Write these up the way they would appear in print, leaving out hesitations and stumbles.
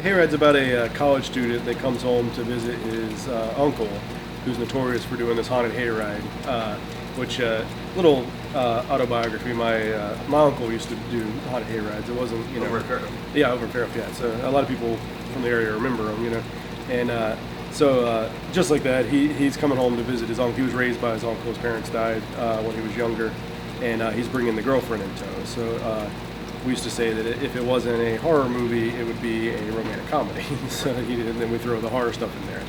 Hayride's about a college student that comes home to visit his uncle, who's notorious for doing this haunted hayride. Which little autobiography. My uncle used to do haunted hayrides. It wasn't over in Fairhope. Yeah, over in Fairhope. Yeah, so a lot of people from the area remember him. And so just like that, he's coming home to visit his uncle. He was raised by his uncle. His parents died when he was younger, and he's bringing the girlfriend in tow. So we used to say that if it wasn't a horror movie, it would be a romantic comedy. So and then we throw the horror stuff in there.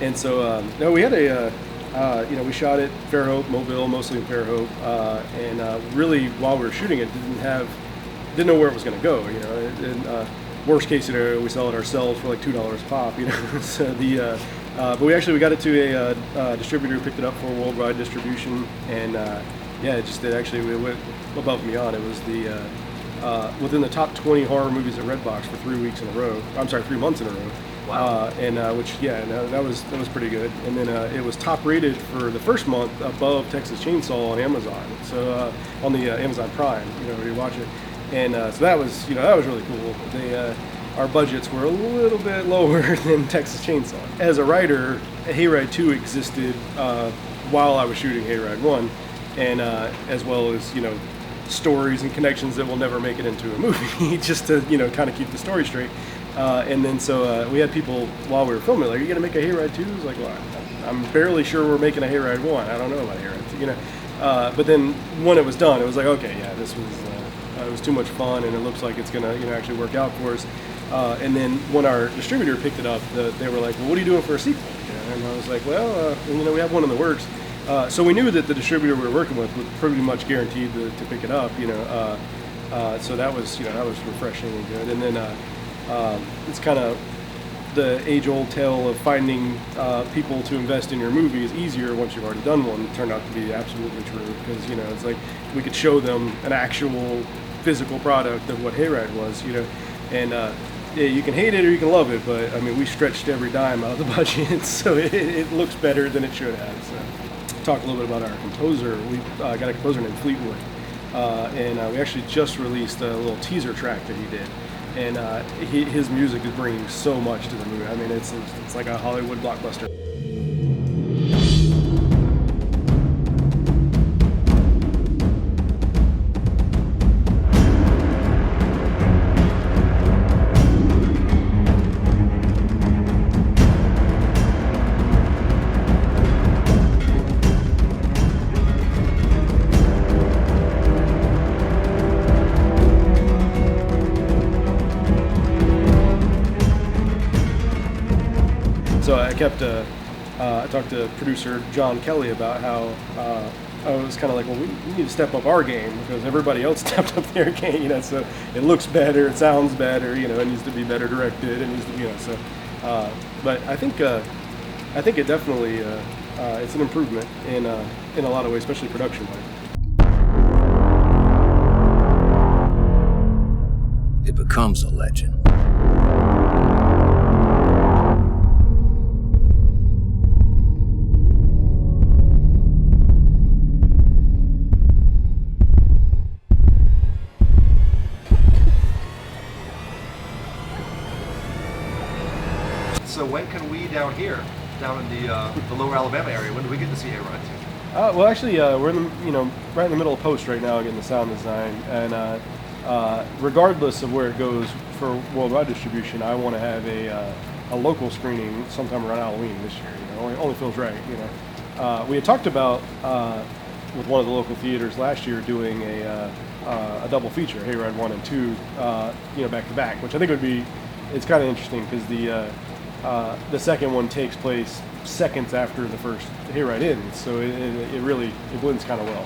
And so no, we had we shot at Fairhope, Mobile, mostly in Fairhope, and really while we were shooting it, didn't know where it was going to go. And worst case scenario, we sell it ourselves for like $2 pop. So but we got it to a distributor who picked it up for worldwide distribution, and it went above and beyond. It was within the top 20 horror movies at Redbox for 3 weeks in a row. I'm sorry, 3 months in a row. Wow. That was pretty good. And then it was top rated for the first month above Texas Chainsaw on Amazon. So on the Amazon Prime, where you watch it. And so that was really cool. Our budgets were a little bit lower than Texas Chainsaw. As a writer, Hayride 2 existed while I was shooting Hayride 1, and as well as stories and connections that will never make it into a movie, just to kind of keep the story straight. And then so we had people while we were filming, like, "Are you gonna make a Hayride 2?" I was like, "Well, I'm barely sure we're making a Hayride 1. I don't know about Hayride 2." But then when it was done, it was like, okay, yeah, this was it was too much fun, and it looks like it's gonna actually work out for us. And then when our distributor picked it up, they were like, "Well, what are you doing for a sequel?" And I was like, "Well, we have one in the works." So we knew that the distributor we were working with was pretty much guaranteed to pick it up. So that was refreshing and good. And then it's kind of the age-old tale of finding people to invest in your movie is easier once you've already done one. It turned out to be absolutely true, because it's like we could show them an actual physical product of what Hayride was, and you can hate it or you can love it, but I mean, we stretched every dime out of the budget, so it looks better than it should have. So talk a little bit about our composer. We got a composer named Fleetwood, and we actually just released a little teaser track that he did. And his music is bringing so much to the movie. I mean, it's like a Hollywood blockbuster. So I talked to producer John Kelly about how I was kind of like, well, we need to step up our game, because everybody else stepped up their game, so it looks better, it sounds better, it needs to be better directed, it needs to be, so. But I think it definitely it's an improvement in a lot of ways, especially production-wise. It becomes a legend. So when can we down in the lower Alabama area, when do we get to see Hayride 2? Well, actually, we're in the, right in the middle of post right now, getting the sound design, and regardless of where it goes for worldwide distribution, I want to have a local screening sometime around Halloween this year. Only feels right. We had talked about with one of the local theaters last year doing a double feature, Hayride 1 and 2, back to back, which I think would be. It's kind of interesting because the second one takes place seconds after the first Hayride ends, so it blends kind of well.